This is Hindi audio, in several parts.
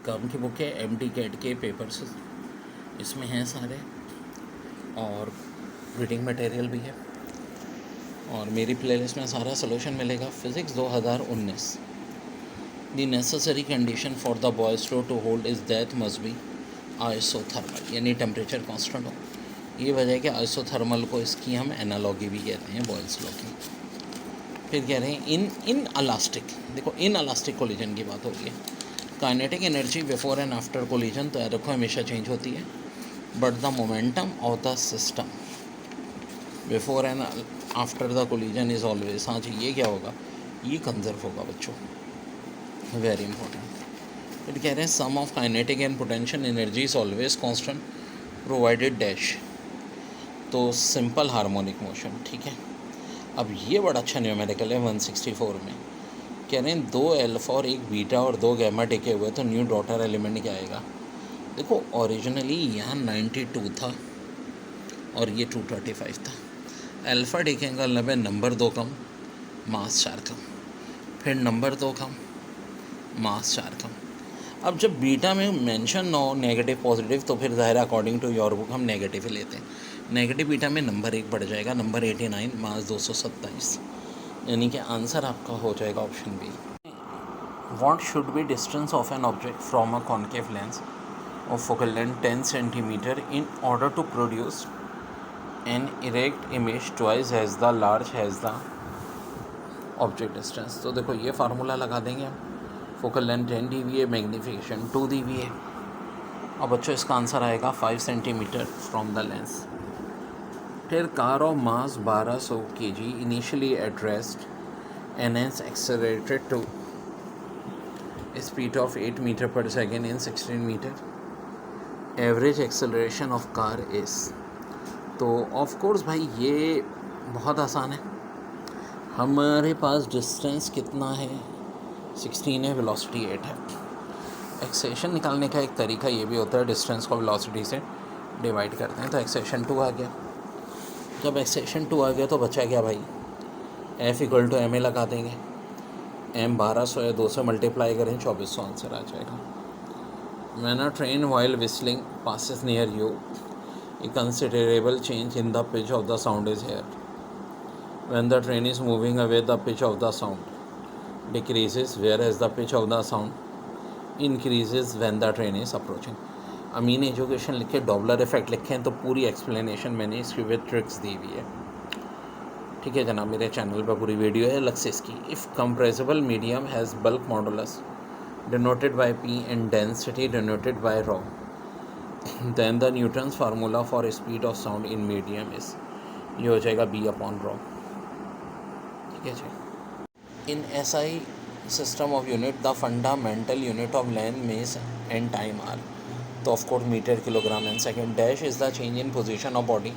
काम की बुक है, MT कैट के पेपर्स इसमें हैं सारे, और रीडिंग मटेरियल भी है, और मेरी प्लेलिस्ट में सारा सोल्यूशन मिलेगा। Physics 2019, the necessary condition for the Boyle's law to hold is that must be isothermal, यानी टेम्परेचर कांस्टेंट हो। ये वजह है कि आइसोथर्मल को इसकी हम एनालॉगी भी कहते हैं बॉयल्स लॉ की। फिर कह रहे हैं इन अलास्टिक, देखो इन अलास्टिक कोलिजन की बात हो रही है। Kinetic energy before and after collision तो देखो हमेशा चेंज होती है, but the momentum of the system before and after the collision is always, हाँ जी ये क्या होगा, ये कंजर्व होगा बच्चों, वेरी इंपॉर्टेंट। फिर कह रहे हैं sum of kinetic and potential energy is always constant provided dash, तो सिंपल हार्मोनिक मोशन, ठीक है। अब ये बड़ा अच्छा न्यूमेरिकल है 164 में, कह रहे हैं 2 अल्फा और 1 बीटा और 2 गैमा टिके हुए, तो न्यू डॉटर एलिमेंट क्या आएगा। देखो ओरिजिनली यहाँ 92 था और ये 235 था। अल्फ़ा टिकेगा में नंबर 2 कम, मास 4 कम, फिर नंबर 2 कम, मास 4 कम। अब जब बीटा में मेंशन ना हो नेगेटिव पॉजिटिव, तो फिर ज़ाहिर अकॉर्डिंग टू योर बुक हम नेगेटिव ही लेते हैं। नेगेटिव बीटा में नंबर 1 बढ़ जाएगा, नंबर 89, मास 227, यानी कि आंसर आपका हो जाएगा option B. What should be distance of an object from a concave lens of focal length 10 centimetre in order to produce an erect image twice as the large as the object distance. तो देखो ये फार्मूला लगा देंगे हम, focal length 10 dBA, magnification 2 dBA। अब बच्चों इसका आंसर आएगा 5 सेंटीमीटर फ्रॉम द लेंस। फिर car of mass 1200 kg initially at rest and hence accelerated to speed of 8 metre per second in 16 metre. Average acceleration of car is, तो ऑफ कोर्स भाई ये बहुत आसान है। हमारे पास डिस्टेंस कितना है, 16 है, वेलोसिटी 8 है। एक्सेलेरेशन निकालने का एक तरीका ये भी होता है, डिस्टेंस को वेलोसिटी से डिवाइड करते हैं, तो एक्सेलेरेशन 2 आ गया। जब एक्सेलेरेशन 2 आ गया तो बचा क्या भाई, F = ma लगा देंगे। m 1200 है, 2 से मल्टीप्लाई करें 2400 आंसर आ जाएगा। When a train while whistling passes near you, a considerable change in the pitch of the sound is heard. When the train is moving away, the pitch of the sound decreases, whereas the pitch of the sound increases when the train is approaching. Amin education लिखे, डॉपलर इफेक्ट लिखें, तो पूरी एक्सप्लेनेशन मैंने इसकी विद ट्रिक्स दी हुई है, ठीक है जनाब। मेरे चैनल पर पूरी वीडियो है अलग से इसकी। If compressible medium has bulk modulus denoted by P and density denoted by ρ, then the Newton's formula for speed of sound in medium is, ये हो जाएगा B/ρ, ठीक है जी। In SI system of unit the fundamental unit of length mass and time are, तो of course metre, kilogram and second. Dash is the change in position of body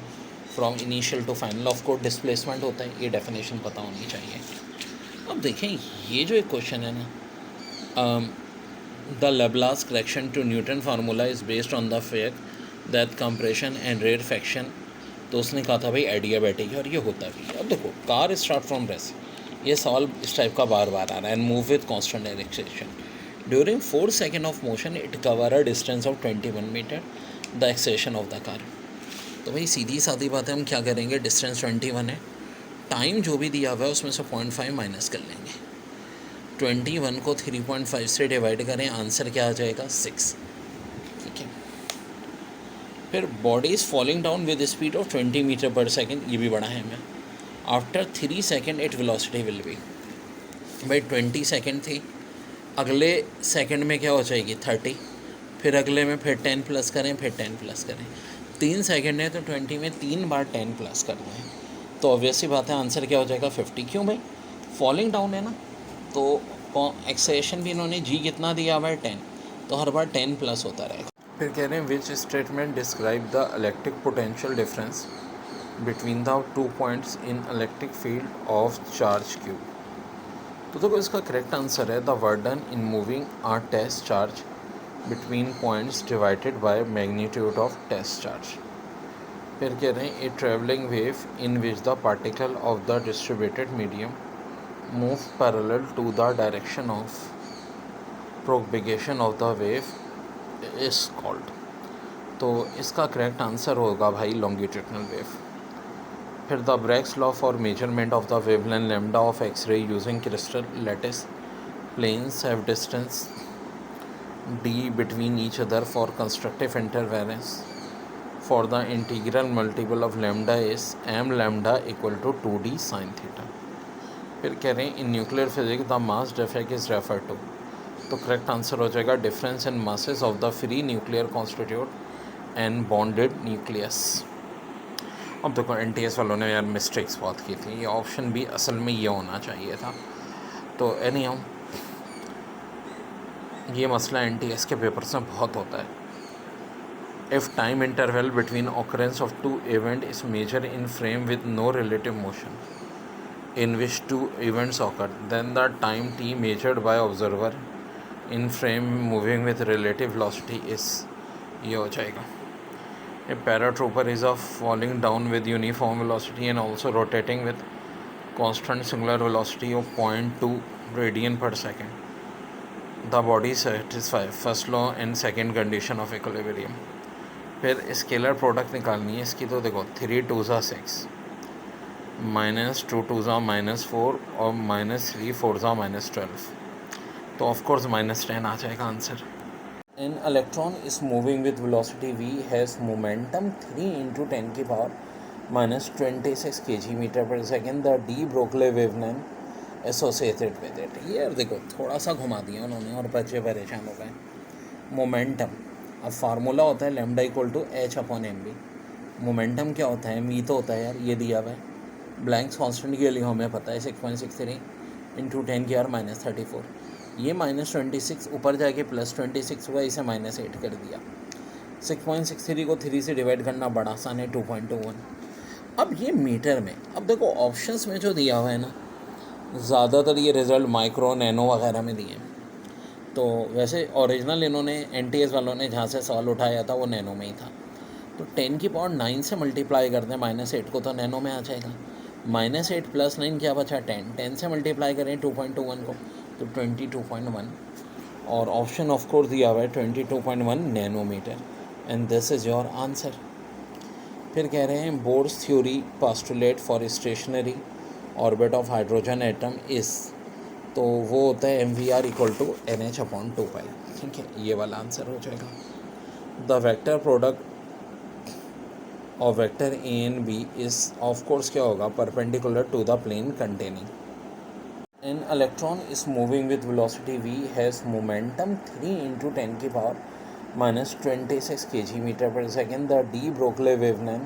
from initial to final, of course displacement होता है, ये डेफिनेशन पता होनी चाहिए। अब देखें ये जो एक क्वेश्चन है ना, the Laplace correction to Newton formula is based on the fact that compression and rarefaction, तो उसने कहा था भाई एडियाबैटिक है, और ये होता भी है। अब देखो कार स्टार्ट फ्रॉम रेस्ट, ये सवाल इस टाइप का बार बार आ रहा है, and move with constant direction during 4 second of motion it cover a distance of 21 metre the acceleration of the car. तो भाई सीधी सादी बात है, हम क्या करेंगे, डिस्टेंस 21 है, टाइम जो भी दिया हुआ है उसमें से 0.5 माइनस कर लेंगे। 21 को 3.5 से डिवाइड करें, आंसर क्या आ जाएगा 6, ठीक है। फिर body is falling down with speed of 20 metre per second, ये भी बड़ा है हमें। After 3 second it velocity will be, भाई 20 सेकेंड थी, अगले सेकंड में क्या हो जाएगी 30, फिर अगले में फिर 10 प्लस करें, फिर 10 प्लस करें, 3 सेकंड है तो 20 में 3 बार 10 प्लस कर दें, तो ऑब्वियसली बात है आंसर क्या हो जाएगा 50। क्यों भाई, फॉलिंग डाउन है ना, तो एक्सेलेरेशन भी इन्होंने जी कितना दिया हुआ है 10, तो हर बार 10 प्लस होता रहेगा। फिर कह रहे हैं which statement describe the electric potential difference between the 2 points in electric field of charge q, तो देखो इसका करेक्ट आंसर है the work done in moving a test charge between points divided by magnitude of test charge. फिर कह रहे हैं a travelling wave in which the particle of the distributed medium move parallel to the direction of propagation of the wave is called. तो इसका करेक्ट आंसर होगा भाई लॉन्गिट्यूडनल वेव। फिर the Bragg's law for measurement of the wavelength lambda of X-ray using crystal lattice planes have distance d between each other for constructive interference for the integral multiple of lambda is m lambda equal to 2d sin theta। फिर कह रहे हैं in nuclear physics the mass defect is refer to. तो करेक्ट आंसर हो जाएगा difference in masses of the free nuclear constitute and bonded nucleus. अब देखो एनटीएस वालों ने यार मिस्टेक्स बहुत की थी, ये ऑप्शन भी असल में ये होना चाहिए था। तो एनी हाउ ये मसला एनटीएस के पेपर्स में बहुत होता है। If time interval between occurrence of two event is measure in frame with no relative motion in which two events occur, then the time t measured by observer in frame moving with relative velocity is ये हो जाएगा। A paratrooper is of falling down with uniform velocity and also rotating with constant singular velocity of 0.2 radian per second. The body satisfies first law and second condition of equilibrium। फिर स्केलर प्रोडक्ट निकालनी है इसकी। तो देखो 3 2 6 -2 2 -4 और -3 4 -12, तो ऑफकोर्स -10 आ जाएगा answer. N electron is moving with velocity v has momentum 3 × 10 की power -26 kg/s। The de Broglie wavelength associated with it. ये यार देखो थोड़ा सा घुमा दिया उन्होंने और बच्चे परेशान हो गए। मोमेंटम, अब फार्मूला होता है lambda equal to h/mv। Momentum क्या होता है, मी तो होता है यार, ये दिया हुआ है। ब्लैंक्स कांस्टेंट के लिए हमें पता है 6.63 × 10⁻34। ये -26 ऊपर जाके +26 हुआ, इसे -8 कर दिया। 6.63 को 3 से डिवाइड करना बड़ा आसान है, 2.21। अब ये मीटर में, अब देखो ऑप्शंस में जो दिया हुआ है ना, ज़्यादातर ये रिज़ल्ट माइक्रो नैनो वगैरह में दिए हैं। तो वैसे ओरिजिनल इन्होंने एनटीएस वालों ने जहाँ से सवाल उठाया था वो नैनो में ही था। तो 10 की पावर 9 से मल्टीप्लाई करते हैं -8 को, तो नैनो में आ जाएगा। -8 + 9 क्या बचा, 10। 10 से मल्टीप्लाई करें 2.21 को, तो 22.1। और ऑप्शन ऑफ कोर्स दिया हुआ है 22.1 nanometre, and this is your answer. फिर कह रहे हैं Bohr's theory postulate for stationary orbit of hydrogen atom is, तो वो होता है mvr = nh/2π। ठीक है, ये वाला आंसर हो जाएगा। द वेक्टर प्रोडक्ट और vector A and B is of course क्या होगा, perpendicular to the plane containing. An electron is moving with velocity v has momentum 3 × 10 की power -26 kg/s। The de Broglie wavelength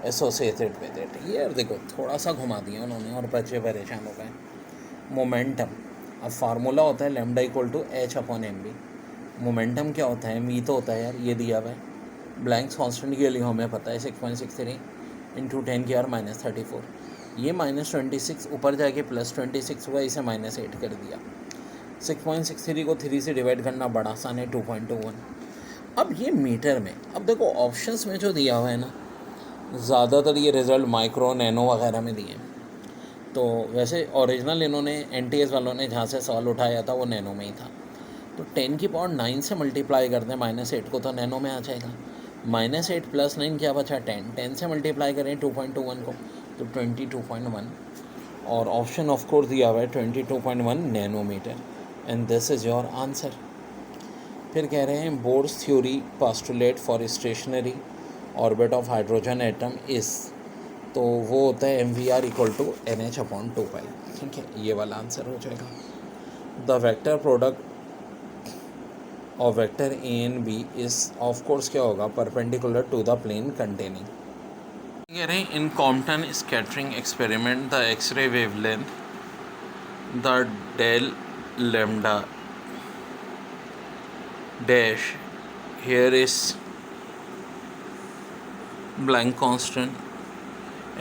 associated with it. ये यार देखो थोड़ा सा घुमा दिया उन्होंने और बच्चे परेशान हो गए। मोमेंटम, अब फार्मूला होता है lambda equal to h/mv। Momentum क्या होता है, मी तो होता है यार, ये दिया हुआ है। ब्लैंक्स कांस्टेंट के लिए हमें पता है 6.63 × 10⁻34। ये -26 ऊपर जाके +26 हुआ, इसे -8 कर दिया। 6.63 को 3 से डिवाइड करना बड़ा आसान है, 2.21। अब ये मीटर में, अब देखो ऑप्शंस में जो दिया हुआ है ना, ज़्यादातर ये रिज़ल्ट माइक्रो नैनो वगैरह में दिए हैं। तो वैसे ओरिजिनल इन्होंने एनटीएस वालों ने जहाँ से सवाल उठाया था वो नैनो में ही था। तो 10 की पावर 9 से मल्टीप्लाई करते हैं -8 को, तो नैनो में आ जाएगा। -8 + 9 क्या बचा, 10। 10 से मल्टीप्लाई करें 2.21 को, तो 22.1। और ऑप्शन ऑफ कोर्स दिया हुआ है 22.1 nanometre, and this is your answer. फिर कह रहे हैं Bohr's theory postulate for stationary orbit of hydrogen atom is, तो वो होता है mvr = nh/2π। ठीक है, ये वाला आंसर हो जाएगा। द वेक्टर प्रोडक्ट और vector A and B is of course क्या होगा, perpendicular to the plane containing. कह रहे हैं in Compton scattering experiment the X ray wavelength the del lambda dash here is blank constant,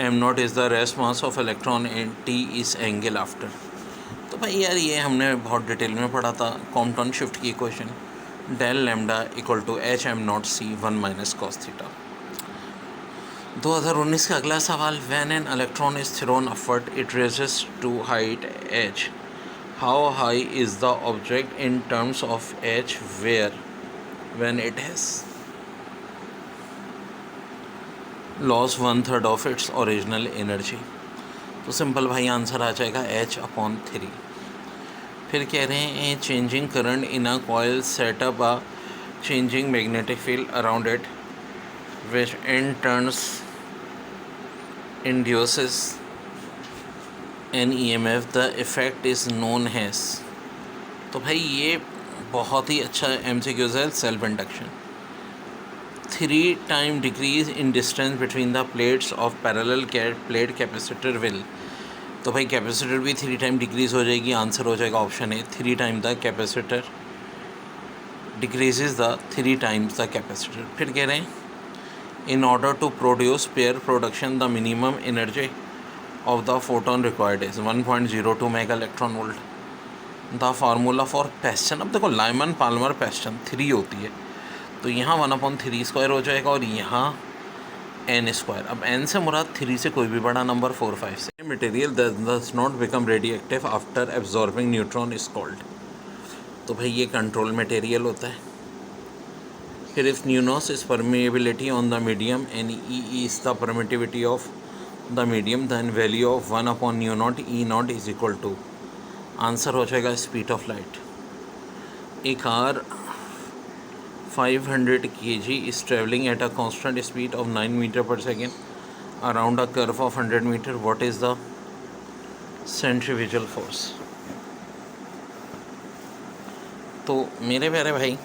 m0 is the rest mass of electron and t is angle after। तो भाई यार ये हमने बहुत डिटेल में पढ़ा था कॉम्पटन शिफ्ट की equation, del lambda = h/m0c1 - cos theta. 2019 का अगला सवाल, when an electron is thrown upward it raises to height h how high is the object in terms of H where when it has lost 1/3 of its original energy. तो सिंपल भाई आंसर आ जाएगा H/3। फिर कह रहे हैं changing current in a coil setup a changing magnetic field around it which in turns induces an EMF the effect is known has. तो भाई ये बहुत ही अच्छा MCQs है। Self induction 3 time decrease in distance between the plates of parallel plate capacitor will. तो भाई कैपेसिटर भी 3 टाइम डिक्रीज हो जाएगी। आंसर हो जाएगा option A 3 time the capacitor decreases the 3 times the capacitor. फिर कह रहे हैं in order to produce pair production the minimum energy of the photon required is 1.02 mega electron volt. The formula for Paschen, अब देखो लाइमन पाल्मर पेस्टन 3 होती है, तो यहाँ 1/3² हो जाएगा और यहाँ n²। अब n से मुराद 3 से कोई भी बड़ा नंबर 4, 5 से। Material does not become radioactive after absorbing neutron is called. तो भाई ये कंट्रोल मटेरियल होता है। फिर if mu naught is permeability on the medium and E is the permittivity of the medium, than value of 1/μ0 E0 is equal to, answer हो जाएगा speed of light. A car 500 kg is traveling at a constant speed of 9 meter per second around a curve of 100 meter. What is the centrifugal force? तो मेरे प्यारे भाई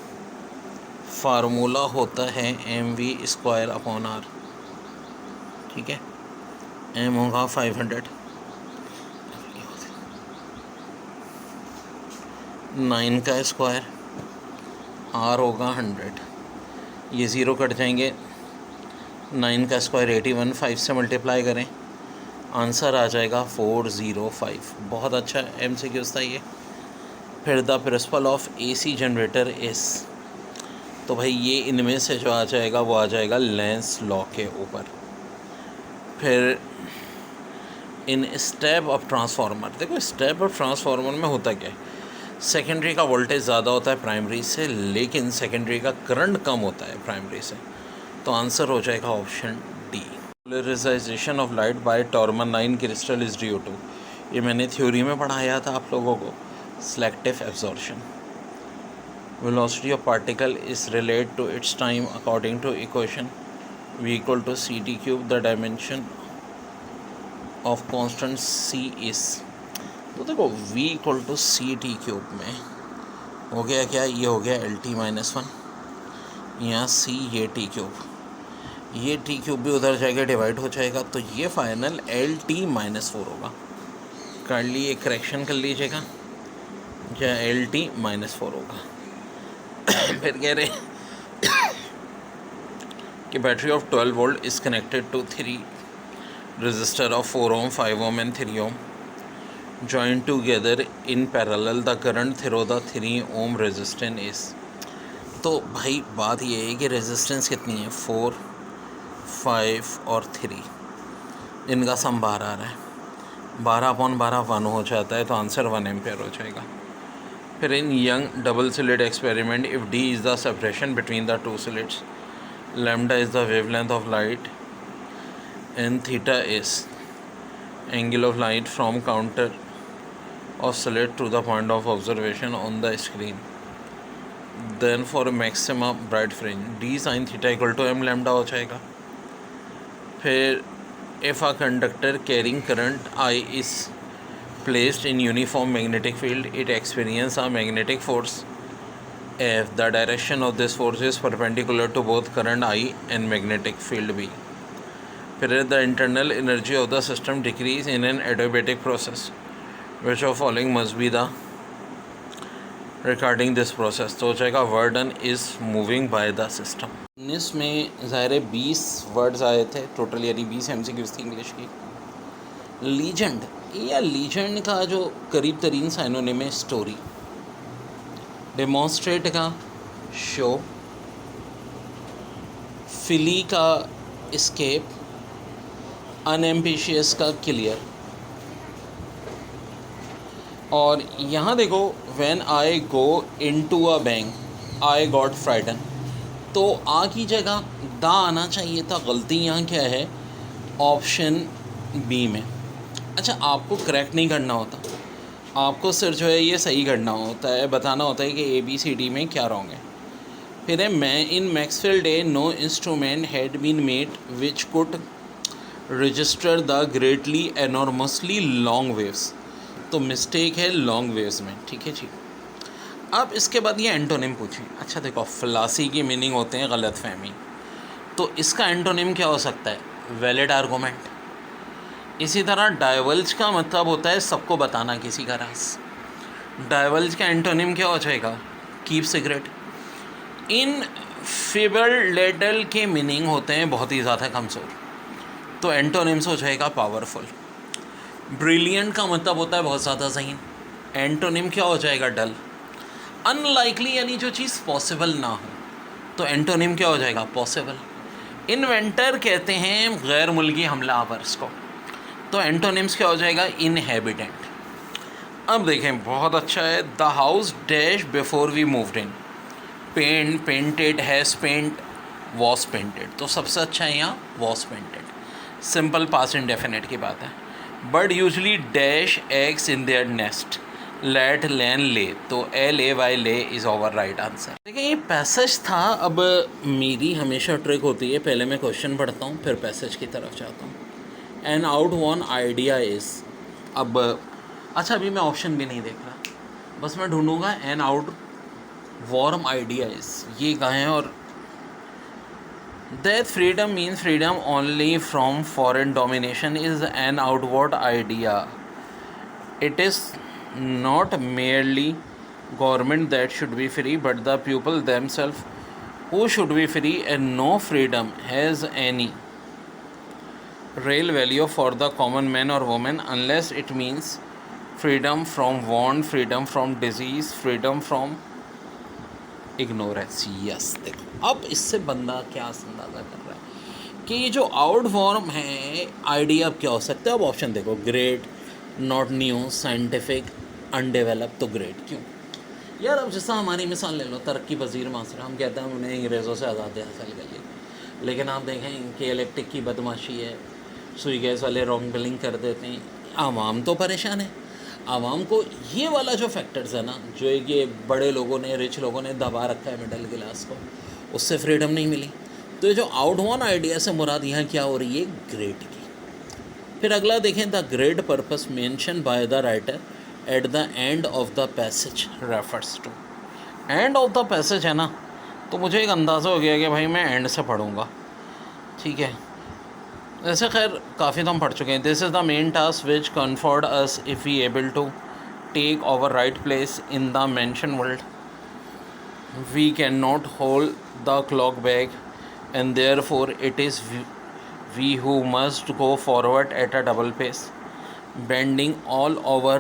फार्मूला होता है mv²/r। ठीक है, m होगा 500, 9 का स्क्वायर, r होगा 100, ये ज़ीरो कट जाएंगे, 9 का स्क्वायर 81, 5 से मल्टीप्लाई करें, आंसर आ जाएगा 405। बहुत अच्छा MCQ था ये। फिर the principle of AC generator इस, तो भाई ये इनमें से जो आ जाएगा वो आ जाएगा लेंस लॉ के ऊपर। फिर इन स्टेप ऑफ ट्रांसफार्मर, देखो स्टेप ऑफ ट्रांसफार्मर में होता क्या है, सेकेंडरी का वोल्टेज ज़्यादा होता है प्राइमरी से, लेकिन सेकेंडरी का करंट कम होता है प्राइमरी से। तो आंसर हो जाएगा option D. Polarisation of light by tourmaline crystal is due to, ये मैंने थ्योरी में पढ़ाया था आप लोगों को, selective absorption. Velocity of particle is relate to its time according to equation v = ct³, the dimension of constant c is. तो देखो v = ct³ में हो गया क्या, ये हो गया LT-1, यहाँ c ये t³, ये t³ भी उधर जाएगा डिवाइड हो जाएगा, तो ये फाइनल LT-4 होगा। कर लिए करेक्शन कर लीजिएगा, क्या LT-4 होगा। फिर कह रहे कि battery of 12 volt is connected to 3 resistor of 4 ohm, 5 ohm and 3 ohm joined together in parallel. The current through the 3 ohm resistance is। तो भाई बात ये है कि रेजिस्टेंस कितनी है, 4, 5 और 3, इनका सम 12 आ रहा है, 12/12 1 हो जाता है, तो आंसर 1 एम्पेयर हो जाएगा। फिर in Young double slit experiment, if d is the separation between the 2 slits, lambda is the wavelength of light and theta is angle of light from counter of slit to the point of observation on the screen, then for maximum bright fringe d sin theta = m lambda हो जाएगा। फिर if a conductor carrying current I is placed in uniform magnetic field, it experiences a magnetic force F. The direction of this force is perpendicular to both current I and magnetic field B. फिर the internal energy of the system decrease in an adiabatic process. Which of following must be the regarding this process? तो हो जाएगा word done is moving by the system। 19 में ज़ाहिर 20 वर्ड्स आए थे टोटल, यानी 20 MCQs थी इंग्लिश की। लीजेंड या लीजेंड का जो करीब तरीन साइनोनिम है स्टोरी, डेमोन्स्ट्रेट का शो, फिली का एस्केप, अनएम्बिशियस का क्लियर। और यहाँ देखो, when I go into a bank I got frighten, तो आ की जगह दा आना चाहिए था। गलती यहाँ क्या है, ऑप्शन बी में। अच्छा, आपको करेक्ट नहीं करना होता, आपको सिर्फ जो है ये सही करना होता है, बताना होता है कि ए बी सी डी में क्या रॉन्ग है। फिर है, मैं in Maxwell day no instrument had been made which could register the greatly enormously long waves, तो मिस्टेक है लॉन्ग वेव्स में। ठीक है जी। अब इसके बाद ये एंटोनिम पूछें। अच्छा देखो, फलासी की मीनिंग होते हैं गलत फहमी, तो इसका एंटोनिम क्या हो सकता है, वैलिड आर्गूमेंट। इसी तरह डाइवल्ज का मतलब होता है सबको बताना किसी का राज। डाइवल्ज का एंटोनिम क्या हो जाएगा, कीप सीक्रेट। इन फिबरलेटल के मीनिंग होते हैं बहुत ही ज़्यादा कमज़ोर, तो एंटोनिम्स हो जाएगा पावरफुल। ब्रिलियंट का मतलब होता है बहुत ज़्यादा ज़हीन, एंटोनिम क्या हो जाएगा, डल। अनलाइकली यानी जो चीज़ पॉसिबल ना हो, तो एंटोनिम क्या हो जाएगा, पॉसिबल। इन्वेंटर कहते हैं गैर मुल्की हमलावर्स को, तो एंटोनिम्स क्या हो जाएगा, इनहेबिटेंट। अब देखें, बहुत अच्छा है, the house dash before we moved in, paint, painted, has paint, was painted, तो सबसे अच्छा है यहाँ was painted. Simple past indefinite की बात है। Bird usually dash eggs in their nest, laid lain lay, तो L A Y lay is our right answer. देखिए ये पैसेज था। अब मेरी हमेशा ट्रिक होती है, पहले मैं क्वेश्चन पढ़ता हूँ फिर पैसेज की तरफ जाता हूँ। An out one idea is, अब अच्छा अभी मैं ऑप्शन भी नहीं देख रहा, बस मैं ढूंढूंगा an outward idea is, ये कहाँ है। और that freedom means freedom only from foreign domination is an outward idea, it is not merely government that should be free, but the people themselves who should be free, and no freedom has any real value for the common man or woman unless it means freedom from want, freedom from disease, freedom from ignorance. Yes, देखो अब इससे बंदा क्या अंदाज़ा कर रहा है कि ये जो आउट फॉर्म है आइडिया अब क्या हो सकता है। अब ऑप्शन देखो, great, not new, scientific, undevelop, तो ग्रेट क्यों यार। अब जैसा हमारी मिसाल ले लो, तरक्की पजीर मासरा, हम कहते हैं उन्हें अंग्रेज़ों से आज़ादी हासिल कर ली, लेकिन आप देखें इनके इलेक्ट्रिक की बदमाशी है, सुई गैस वाले रॉन्ग बिलिंग कर देते हैं, आवाम तो परेशान है। आवाम को ये वाला जो फैक्टर्स है ना, जो ये बड़े लोगों ने, रिच लोगों ने दबा रखा है मिडिल क्लास को, उससे फ्रीडम नहीं मिली। तो ये जो आउट वन आइडिया से मुराद यहाँ क्या हो रही है, ग्रेट की। फिर अगला देखें, the great purpose mention by the writer at the end of the passage refers to. End of the passage है ना, तो मुझे एक अंदाज़ा हो गया कि भाई मैं एंड से पढ़ूँगा। ठीक है, ऐसे खैर काफ़ी तो हम पढ़ चुके हैं। This is the main task which conferred us if we able to take our right place in the mention world, we can not hold the clock back, and therefore it is we who must go forward at a double pace, bending all our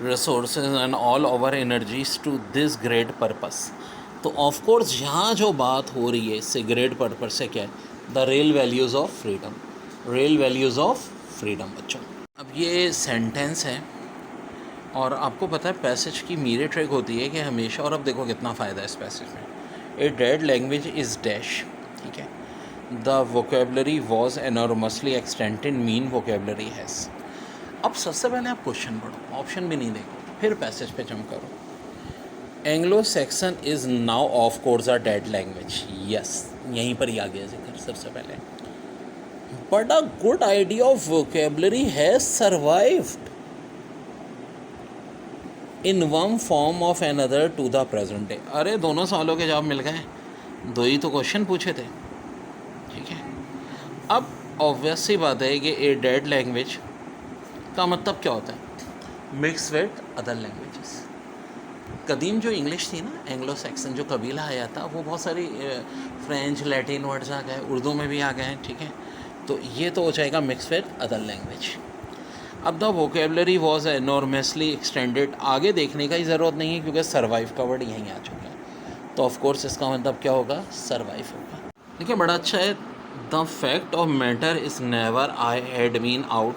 resources and all our energies to this great purpose. तो ऑफ कोर्स यहाँ जो बात हो रही है इससे ग्रेट पर्पस से क्या है, the real values of freedom, real values of freedom बच्चों। अब ये सेंटेंस है और आपको पता है पैसेज की मेरी ट्रिक होती है कि हमेशा, और अब देखो कितना फ़ायदा है इस पैसेज में, a dead language is dash. ठीक है, The vocabulary was enormously extended, mean vocabulary has. अब सबसे पहले आप क्वेश्चन पढ़ो, ऑप्शन भी नहीं देखो, फिर पैसेज पे जंप करो। Anglo Saxon is now of course a dead language, yes, यहीं पर ही आ गया जिक्र सबसे पहले। But a good idea of vocabulary has survived in one form of another to the present day. अरे दोनों सवालों के जवाब मिल गए, दो ही तो क्वेश्चन पूछे थे। ठीक है, अब ऑब्वियस सी बात है कि ए डेड लैंग्वेज का मतलब क्या होता है, मिक्स विद अदर लैंग्वेजेस। कदीम जो इंग्लिश थी ना, एंग्लो सेक्सन जो कबीला आया था, वो बहुत सारी फ्रेंच, लैटिन वर्ड्स आ गए, उर्दू में भी आ गए हैं। ठीक है, तो ये तो हो जाएगा मिक्स विद अदर लैंग्वेज। अब the vocabulary was enormously extended, आगे देखने का ही ज़रूरत नहीं है क्योंकि सर्वाइव का वर्ड यहीं आ चुका है, तो ऑफकोर्स इसका मतलब क्या होगा, सर्वाइव होगा। देखिए बड़ा अच्छा है, the fact of matter is never I had been out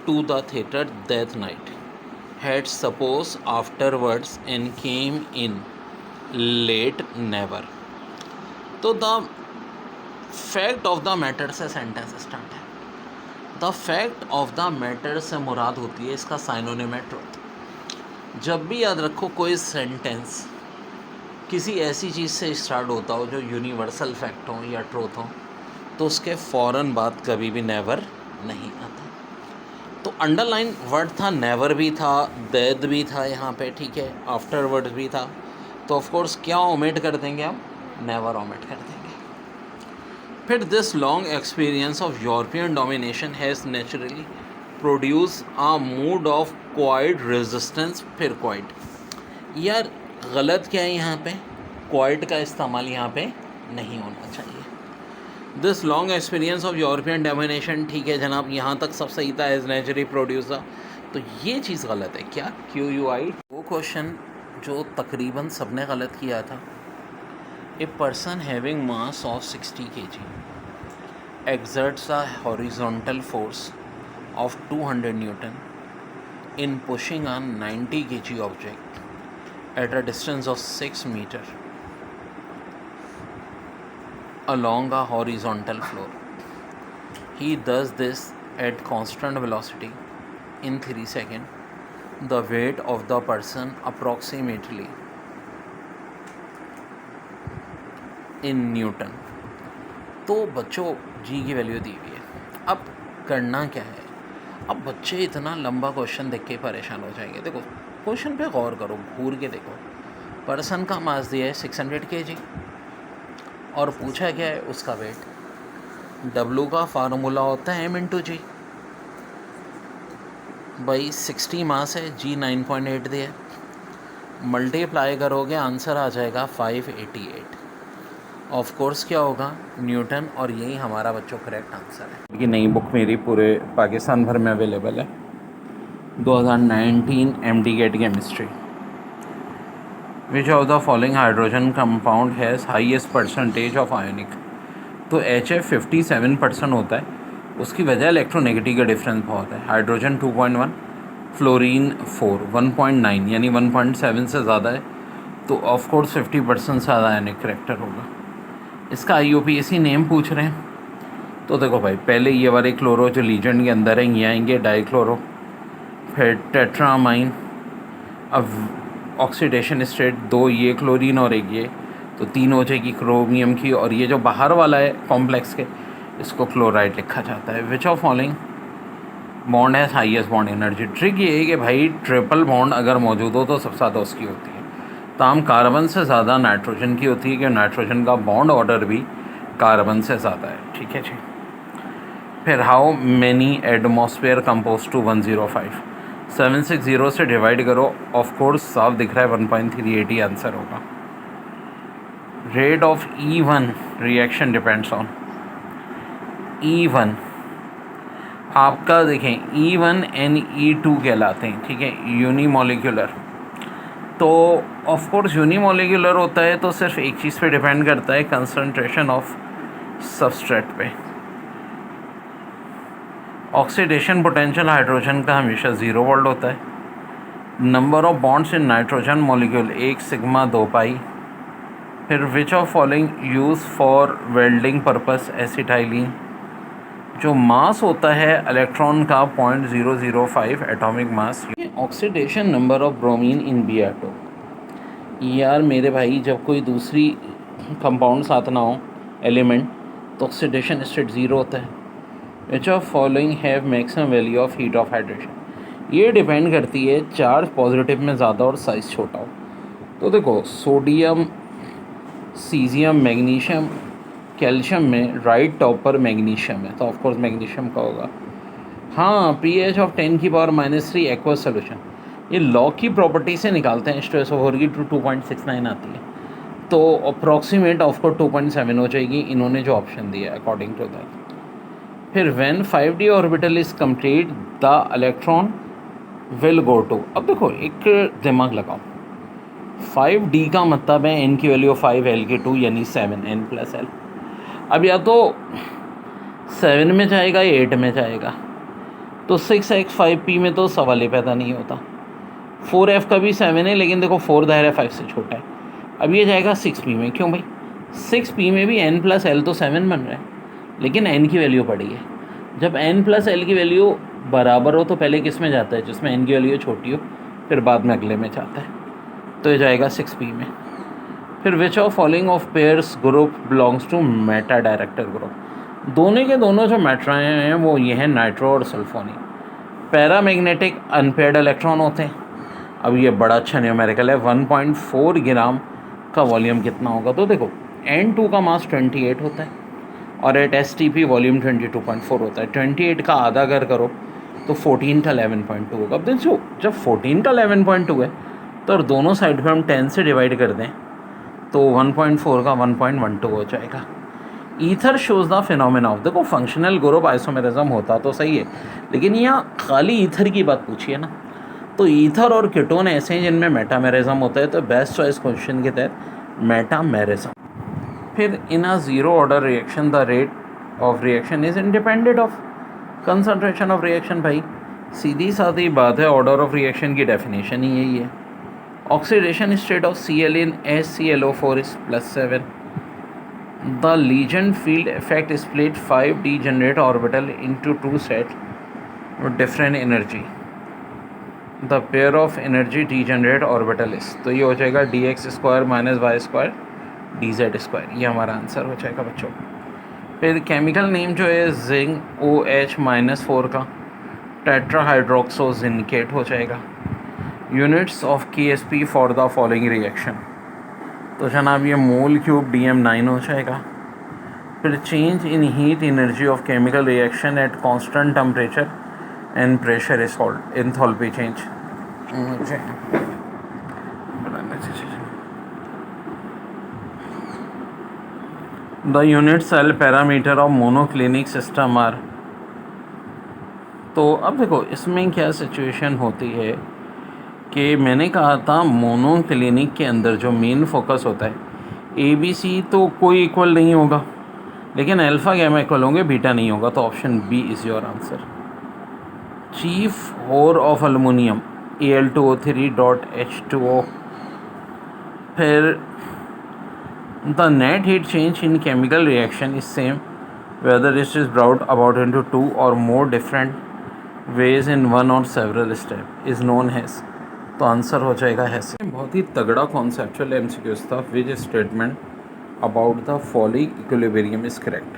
to the theatre that night, had suppose afterwards and came in late never. तो the fact of the matter से सेंटेंस स्टार्ट है. The fact of the matter से मुराद होती है इसका साइनोनिम है ट्रुथ. जब भी याद रखो कोई सेंटेंस किसी ऐसी चीज़ से स्टार्ट होता हो जो यूनिवर्सल फैक्ट हो या ट्रूथ हो, तो उसके फ़ौरन बाद कभी भी नेवर नहीं आता. तो अंडरलाइन वर्ड था, नेवर भी था, दैट भी था यहाँ पे, ठीक है, आफ्टर वर्ड भी था. तो ऑफ कोर्स क्या ओमिट कर देंगे हम, नेवर ओमिट कर देंगे. फिर this long experience of European domination has naturally produce a mood off quite resistance. फिर क्वाइट, यार गलत क्या है यहाँ पे, क्वाइट का इस्तेमाल यहाँ पे नहीं होना चाहिए. This long experience of European domination, ठीक है जनाब, यहाँ तक सब सही था, एज नेचुरली प्रोड्यूसर. तो ये चीज़ गलत है क्या, QUI. वो क्वेश्चन जो तकरीबन सबने गलत किया था. A person having mass of 60 kg exerts a horizontal force of 200 Newton in pushing a 90 kg object at a distance of 6 meter along a horizontal floor. He does this at constant velocity in 3 seconds. The weight of the person approximately in Newton. तो बच्चों जी की वैल्यू दी हुई है. अब करना क्या है, अब बच्चे इतना लंबा क्वेश्चन देख के परेशान हो जाएंगे. देखो क्वेश्चन पे गौर करो, घूर के देखो. पर्सन का मास दिया है 600 kg और पूछा क्या है उसका वेट. W का फार्मूला होता है M×G. भाई 60 मास है, G 9.8 दिया, मल्टीप्लाई करोगे आंसर आ जाएगा 588. ऑफ कोर्स क्या होगा, न्यूटन. और यही हमारा बच्चों करेक्ट आंसर है. ये नई बुक मेरी पूरे पाकिस्तान भर में अवेलेबल है, 2019 MD CAT chemistry. Which of the following hydrogen compound has highest percentage of ionic. तो HF 57% होता है. उसकी वजह इलेक्ट्रोनेगेटिव का डिफरेंस बहुत है. हाइड्रोजन 2.1, फ्लोरीन 4, 1.9 यानी 1.7 से ज़्यादा है. तो ऑफ कोर्स 50% से ज़्यादा आयोनिक करेक्टर होगा. इसका IUPAC नेम पूछ रहे हैं. तो देखो भाई, पहले ये वाले क्लोरो जो लीजेंड के अंदर है ये आएंगे डाइक्लोरो, फिर टेट्रामाइन. अब ऑक्सीडेशन स्टेट 2 ये क्लोरीन और एक ये, तो 3 हो जाएगी क्रोमियम की. और ये जो बाहर वाला है कॉम्प्लेक्स के, इसको क्लोराइड लिखा जाता है. विच ऑफ फॉलोइंग बॉन्ड है हाईएस्ट बॉन्ड एनर्जी. ट्रिक ये है कि भाई ट्रिपल बॉन्ड अगर मौजूद हो तो सबसे ज़्यादा उसकी होती है. ताम कार्बन से ज़्यादा नाइट्रोजन की होती है, कि नाइट्रोजन का बॉन्ड ऑर्डर भी कार्बन से ज़्यादा है. ठीक है जी. फिर how many atmosphere compose to 105. 760 से डिवाइड करो. ऑफ कोर्स साफ दिख रहा है 1.380 आंसर होगा. Rate of E1 reaction depends on E1. आपका देखें E1 and E2 कहलाते हैं, ठीक है, यूनिमोलिकुलर. तो ऑफ कोर्स यूनिमोलिकुलर होता है तो सिर्फ एक चीज़ पे डिपेंड करता है, कंसंट्रेशन ऑफ सबस्ट्रेट पे. ऑक्सीडेशन पोटेंशियल हाइड्रोजन का हमेशा 0 वोल्ट होता है. Number of bonds in nitrogen molecule 1 sigma 2 pi. फिर which of following use for welding purpose acetylene. जो मास होता है इलेक्ट्रॉन का 0.005 atomic mass. Oxidation number of bromine in B एटो. यार मेरे भाई, जब कोई दूसरी कंपाउंड साथ ना हो एलिमेंट, तो ऑक्सीडेशन स्टेट 0 होता है. विच of following have maximum value of heat of hydration. ये डिपेंड करती है चार्ज पॉजिटिव में ज़्यादा और साइज़ छोटा हो. तो देखो सोडियम, सीजियम, मैग्नीशियम, कैल्शियम में राइट टॉप पर मैग्नीशियम है, तो ऑफकोर्स मैग्नीशियम का होगा. हाँ, pH ऑफ 10⁻³ एक्वस सोल्यूशन. ये लॉ की प्रॉपर्टी से निकालते हैं. H2SO4 की 2.69 आती है, तो अप्रॉक्सीमेट ऑफकोर्स 2.7 हो जाएगी. इन्होंने जो ऑप्शन दिया है अकॉर्डिंग टू दैट. फिर when 5d orbital is complete the electron will go to. अब देखो एक दिमाग लगाओ, 5d का मतलब है n की वैल्यू 5, l की 2 यानी 7, n+l. अब या तो 7 में जाएगा या 8 में जाएगा, तो 6x 5p में तो सवाल ही पैदा नहीं होता. 4F का भी 7 है, लेकिन देखो 4 दायरा 5 से छोटा है। अब ये जाएगा 6P में। क्यों भाई? 6P में भी n प्लस एल तो 7 बन रहा है, लेकिन n की वैल्यू पड़ी है। जब n प्लस एल की वैल्यू बराबर हो तो पहले किस में जाता है? जिसमें n की वैल्यू छोटी हो, फिर बाद में अगले में जाता है। तो ये जाएगा 6P में। फिर which of following of pairs group belongs to meta director group? दोनों के दोनों जो मेट्राएँ हैं वो ये हैं नाइट्रो और सल्फोनी। पैरामैग्नेटिक अनपेयर्ड इलेक्ट्रॉन होते हैं। अब ये बड़ा अच्छा न्यूमेरिकल है। 1.4 ग्राम का वॉल्यूम कितना होगा? तो देखो N2 का मास 28 होता है और एट STP वॉल्यूम 22.4 होता है। 28 का आधा अगर करो तो 14 का 11.2 होगा। अब देखो जब 14 का 11.2 है तो और दोनों साइड पे हम 10 से डिवाइड कर दें तो 1.4 का 1.12 हो जाएगा। Ether shows the phenomena of, देखो फंक्शनल ग्रुप आइसोमेरिज्म होता तो सही है, लेकिन यहाँ खाली ईथर की बात पूछी है ना। तो ईथर और कीटोन ऐसे हैं जिनमें मेटामेरिज्म होता है, तो बेस्ट चॉइस क्वेश्चन के तहत मेटामेरिज्म। फिर in a zero order reaction the rate of reaction is independent of concentration of reaction. भाई सीधी सादी बात है, ऑर्डर ऑफ रिएक्शन की डेफिनेशन ही यही है। Oxidation state of Cl in HClO4 is +7. The Legend field effect split 5 degenerate orbital into 2 sets with different energy. The pair of energy degenerate orbital is, तो ये हो जाएगा dx square minus Y square dz square. ये हमारा आंसर हो जाएगा बच्चों। फिर केमिकल नेम जो है जिंक OH-4 का टेट्राहाइड्रोक्सो जिनकेट हो जाएगा। Units of KSP for the following reaction, तो जनाब ये मोल क्यूब DM9 हो जाएगा। फिर change in heat energy of chemical reaction at constant temperature and pressure is called enthalpy change. The unit cell parameter of monoclinic system are, तो अब देखो इसमें क्या सिचुएशन होती है कि मैंने कहा था मोनोक्लिनिक के अंदर जो मेन फोकस होता है ABC तो कोई इक्वल नहीं होगा, लेकिन अल्फ़ा गैमा इक्वल होंगे, बीटा नहीं होगा। तो option B is your answer. Chief ore of aluminium Al2O3.H2O। फिर the net heat change in chemical reaction is same whether it is brought about into 2 और more different ways in one और several step is known has, तो आंसर हो जाएगा हैज़। बहुत ही तगड़ा कॉन्सेप्चुअल MCQs था। Which statement about the following equilibrium is correct?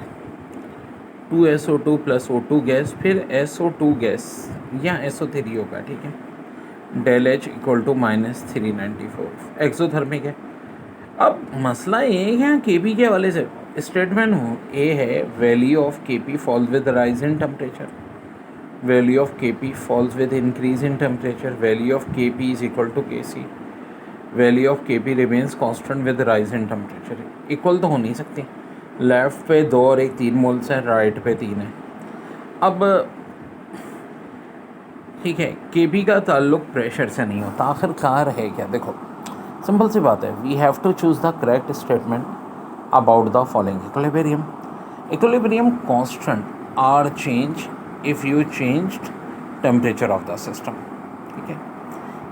2SO2 + O2 gas, फिर SO2 गैस या SO3 होगा, ठीक है। डेल H = -394 एक्सोथर्मिक है। अब मसला ये है यहाँ KP के हवाले से स्टेटमेंट हो ए है value of KP falls with rise in temperature, value of Kp falls with increase in temperature, value of Kp is equal to Kc, value of Kp remains constant with rise in temperature। Equal तो हो नहीं सकती, लेफ़्ट पे 2 और 1 3 मोल्स है, राइट पे 3 है। अब ठीक है, Kp का ताल्लुक प्रेशर से नहीं होता, आखिरकार है क्या? देखो सिंपल सी बात है, we have to choose the correct statement about the following equilibrium. Equilibrium constant are change if you changed temperature of the system, ठीक है।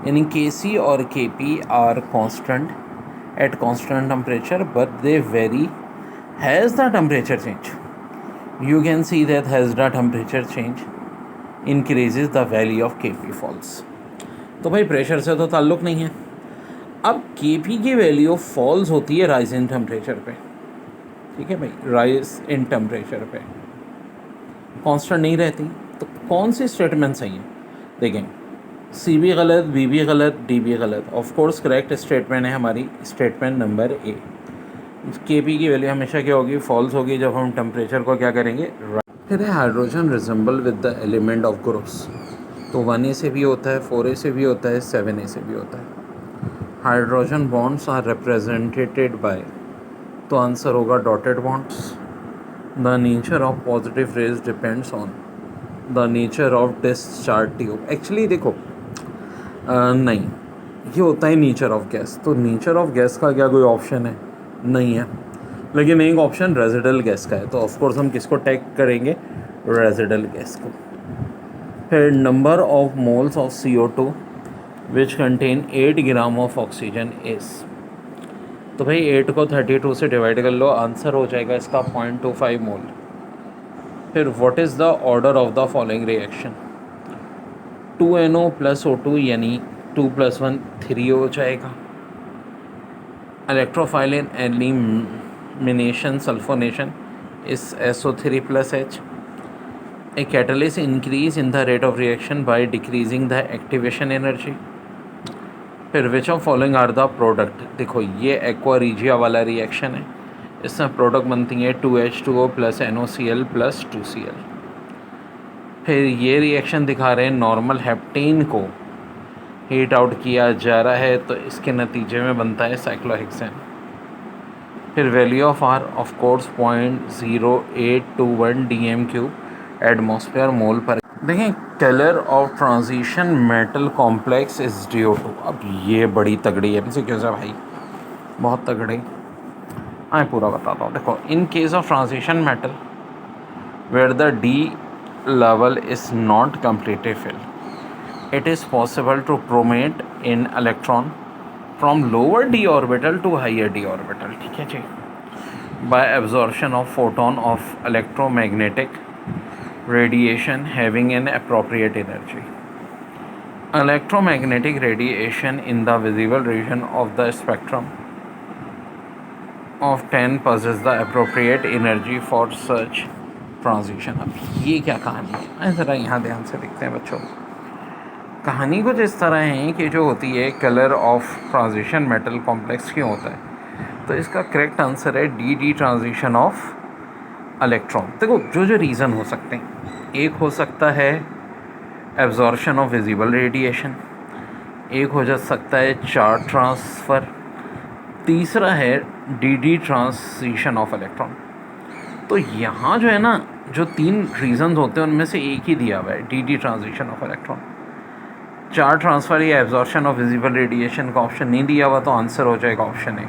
यानी Kc और Kp are constant at constant temperature but they vary as the temperature change. You can see that as the temperature change increases the value of Kp falls। तो भाई प्रेशर से तो ताल्लुक़ नहीं है। अब Kp की वैल्यू फॉल्स होती है राइज इन टेम्परेचर पे, ठीक है भाई, राइज इन टेम्परेचर पे कांस्टेंट नहीं रहती। तो कौन सी स्टेटमेंट सही है? देखें, सी भी गलत, बी भी गलत, डी भी गलत। ऑफ कोर्स करेक्ट स्टेटमेंट है हमारी स्टेटमेंट नंबर ए। Kp की वैल्यू हमेशा क्या होगी? फॉल्स होगी जब हम टेम्परेचर को क्या करेंगे? फिर है hydrogen resemble with the element of groups, तो 1A से भी होता है, 4A से भी होता है, 7A से भी होता है। Hydrogen bonds are represented by, तो आंसर होगा dotted bonds. The nature of positive rays depends on the nature of discharge tube। Actually देखो नहीं, ये होता है नेचर ऑफ गैस। तो नेचर ऑफ गैस का क्या कोई ऑप्शन है? नहीं है, लेकिन एक ऑप्शन रेजिडल गैस का है। तो ऑफकोर्स हम किसको टैग करेंगे? रेजिडल गैस को। फिर number of moles of CO2 which contain 8 gram of oxygen is. तो भाई 8 को 32 से डिवाइड कर लो, आंसर हो जाएगा इसका 0.25 मोल। फिर what is the order of the following reaction. 2NO plus O2 यानी 2 + 1 3 हो जाएगा। Electrophilic elimination sulphonation is SO3 plus H. A catalyst increase in the rate of reaction by decreasing the activation energy. फिर which of following are the product. देखो ये एक्वा रीजिया वाला रिएक्शन है, इसमें प्रोडक्ट बनती है 2H2O + NOCl + 2Cl। फिर ये रिएक्शन दिखा रहे हैं नॉर्मल हेप्टेन को हीट आउट किया जा रहा है, तो इसके नतीजे में बनता है साइक्लोहेक्सेन। फिर value of R of course 0.0821 dm³ atmosphere mole per. देखें colour of transition metal complex is DO2। अब ये बड़ी तगड़ी है MCQ से भाई, बहुत तगड़ी। मैं पूरा बताता हूँ। देखो in case of transition metal where the D level is not completely filled, it is possible to prompt in electron from lower d orbital to higher d orbital, ठीक है जी, by absorption of photon of electromagnetic radiation having an appropriate energy. Electromagnetic radiation in the visible region of the spectrum of 10 possesses the appropriate energy for such transition. अब ये क्या कहानी है, ज़रा यहाँ ध्यान से देखते हैं बच्चों। कहानी कुछ इस तरह है कि जो होती है colour of transition metal complex क्यों होता है, तो इसका करेक्ट आंसर है डी ट्रांजिशन ऑफ इलेक्ट्रॉन। देखो जो जो रीज़न हो सकते हैं, एक हो सकता है एब्जॉर्प्शन ऑफ विजिबल रेडिएशन, एक हो जा सकता है चार्ज ट्रांसफ़र, तीसरा है डी ट्रांजिशन ऑफ इलेक्ट्रॉन। तो यहाँ जो है ना, जो 3 रीज़न्स होते हैं उनमें से एक ही दिया हुआ है D transition of electron. Charge transfer या एब्जॉर्प्शन ऑफ विजिबल रेडिएशन का ऑप्शन नहीं दिया हुआ, तो आंसर हो जाएगा ऑप्शन ए।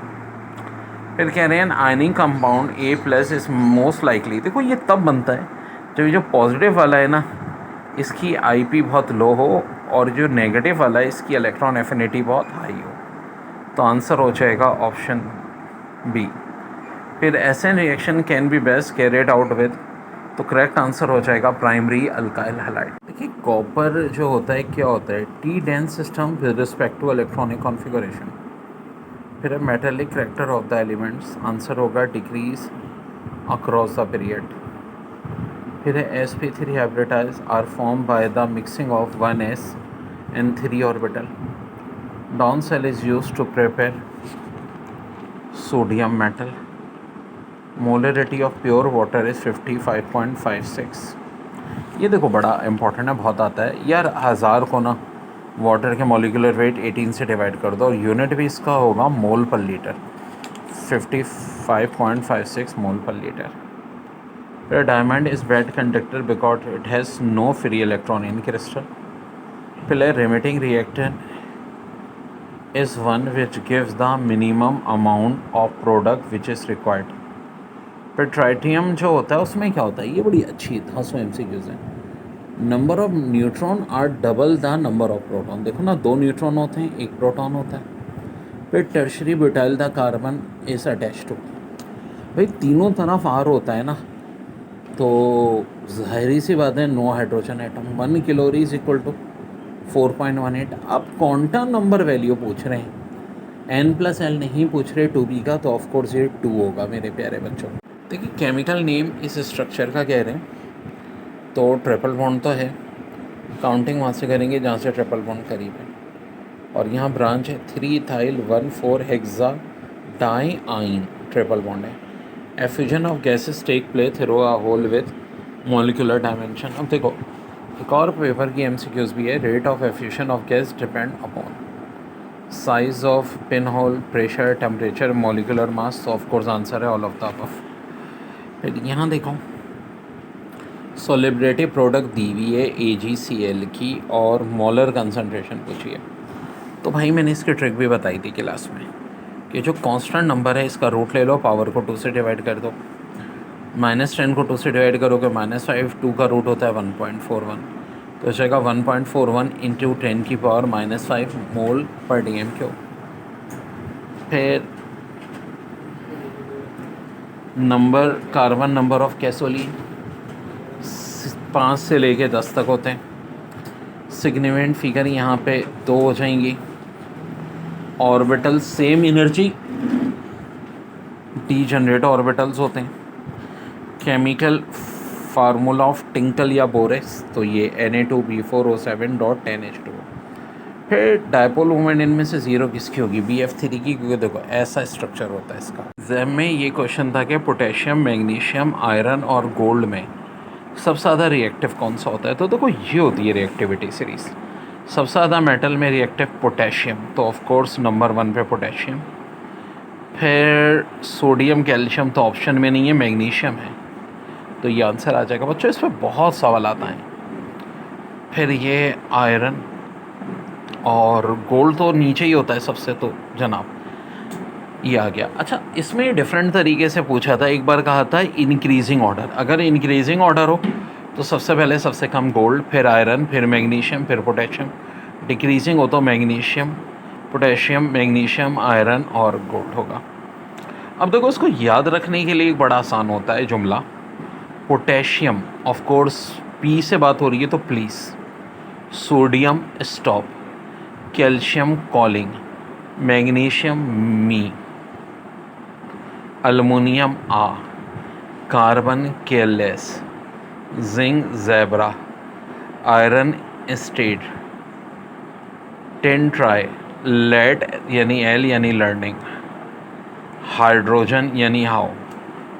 फिर कह रहे हैं ironing compound A+ is most likely. देखो ये तब बनता है जब ये जो पॉजिटिव वाला है ना, इसकी IP बहुत लो हो, और जो नेगेटिव वाला है इसकी इलेक्ट्रॉन एफिनिटी बहुत हाई हो, तो आंसर हो जाएगा ऑप्शन बी। फिर SN reaction can be best carried out with, तो करेक्ट आंसर हो जाएगा प्राइमरी अल्काइल हैलाइड। देखिए कॉपर जो होता है क्या होता है, T dense system with respect to electronic configuration. फिर है metallic character of the elements, answer होगा डिक्रीज अक्रॉस द पीरियड। फिर है sp3 hybridize are form by the mixing of 1s and 3 orbital. Down cell is use to prepare sodium metal. Molarity of pure water is 55.56। ये देखो बड़ा इंपॉर्टेंट है, बहुत आता है यार। 1000 को ना वाटर के मॉलिक्यूलर वेट 18 से डिवाइड कर दो, और यूनिट भी इसका होगा मोल पर लीटर, 55.56 मोल पर लीटर। फिर diamond is bad conductor because it has no free electron in crystal. फिर limiting reactor is one which gives the minimum amount of product which is required. फिर ट्राइटियम जो होता है उसमें क्या होता है, ये बड़ी अच्छी 10 MCQs हैं। Number of neutron are double the number of proton. देखो ना, 2 न्यूट्रॉन होते हैं, 1 प्रोटॉन होता है। फिर tertiary butyl the carbon is attach to. भाई तीनों तरफ आर होता है ना, तो जाहिर सी बात है no hydrogen atom. 1 calorie is equal to 4.18। अब क्वांटम नंबर वैल्यू पूछ रहे हैं, n+l नहीं पूछ रहे 2b का, तो ऑफकोर्स ये 2 होगा मेरे प्यारे बच्चों। देखिए केमिकल नेम इस स्ट्रक्चर का कह रहे हैं, तो ट्रिपल बॉन्ड तो है, काउंटिंग वहाँ से करेंगे जहाँ से ट्रिपल बॉन्ड करीब है, और यहाँ ब्रांच है 3-ethyl 1,4 hexa diyne, triple bond है। Effusion of gases take place through a hole with molecular dimension. अब देखो एक और पेपर की MCQs भी है। Rate of effusion of gas depend upon size of pin hole, pressure, temperature, molecular mass, तो ऑफकोर्स आंसर है ऑल ऑफ द अबव। फिर यहाँ देखो सोलिबिलिटी प्रोडक्ट दी हुई है AgCl की, और मोलर कंसंट्रेशन पूछी है। तो भाई मैंने इसकी ट्रिक भी बताई थी क्लास में कि जो कांस्टेंट नंबर है इसका रूट ले लो, पावर को 2 से डिवाइड कर दो, -10 को 2 से डिवाइड करोगे -5, 2 का रूट होता है 1.41, तो जाएगा 1.41 इंटू 10⁻⁻5 मोल पर DM³। फिर number, carbon number of gasoline 5 से लेके 10 तक होते हैं। सिग्निफिकेंट फिगर यहाँ पे 2 हो जाएंगी। Orbital same energy degenerate orbitals होते हैं। केमिकल फार्मूला ऑफ टिंकल या बोरेस, तो ये Na2B4O7.10H2। फिर डायपोल मोमेंट इनमें से ज़ीरो किसकी होगी? BF3 की, क्योंकि देखो ऐसा स्ट्रक्चर होता है इसका। एग्जाम में ये क्वेश्चन था कि पोटेशियम, मैग्नीशियम, आयरन और गोल्ड में सबसे ज़्यादा रिएक्टिव कौन सा होता है? तो देखो ये होती है रिएक्टिविटी सीरीज़। सबसे ज़्यादा मेटल में रिएक्टिव पोटेशियम, तो ऑफ कोर्स नंबर 1 पे पोटेशियम। फिर सोडियम, कैल्शियम तो ऑप्शन में नहीं है, मैग्नीशियम है, तो ये आंसर आ जाएगा। बच्चों इस पर बहुत सवाल आता है। फिर ये आयरन और गोल्ड तो नीचे ही होता है सबसे, तो जनाब ये आ गया। अच्छा, इसमें डिफरेंट तरीके से पूछा था। एक बार कहा था इंक्रीजिंग ऑर्डर, अगर इंक्रीजिंग ऑर्डर हो तो सबसे पहले सबसे कम गोल्ड, फिर आयरन, फिर मैग्नीशियम, फिर पोटेशियम। डिक्रीजिंग हो तो मैग्नीशियम, पोटेशियम, मैग्नीशियम, आयरन और गोल्ड होगा। अब देखो इसको याद रखने के लिए एक बड़ा आसान होता है जुमला। पोटेशियम ऑफ कोर्स पी से बात हो रही है तो please, sodium stop, calcium calling, magnesium me, aluminium a, carbon careless, zinc zebra, iron state, tin try, lead यानी एल यानी लर्निंग, हाइड्रोजन यानी हाउ,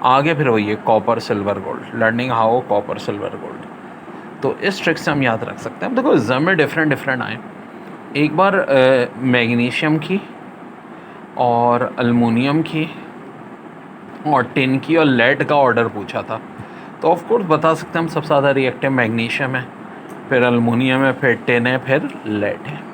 आगे फिर वही है copper silver gold, learning how copper silver gold. तो इस ट्रिक से हम याद रख सकते हैं। अब देखो एग्जाम में डिफरेंट आए। एक बार मैग्नीशियम की और अल्युमिनियम की और टिन की और लेड का ऑर्डर पूछा था, तो ऑफ कोर्स बता सकते हैं हम सबसे ज़्यादा रिएक्टिव मैग्नीशियम है, फिर अल्युमिनियम है, फिर टिन है, फिर लेड है।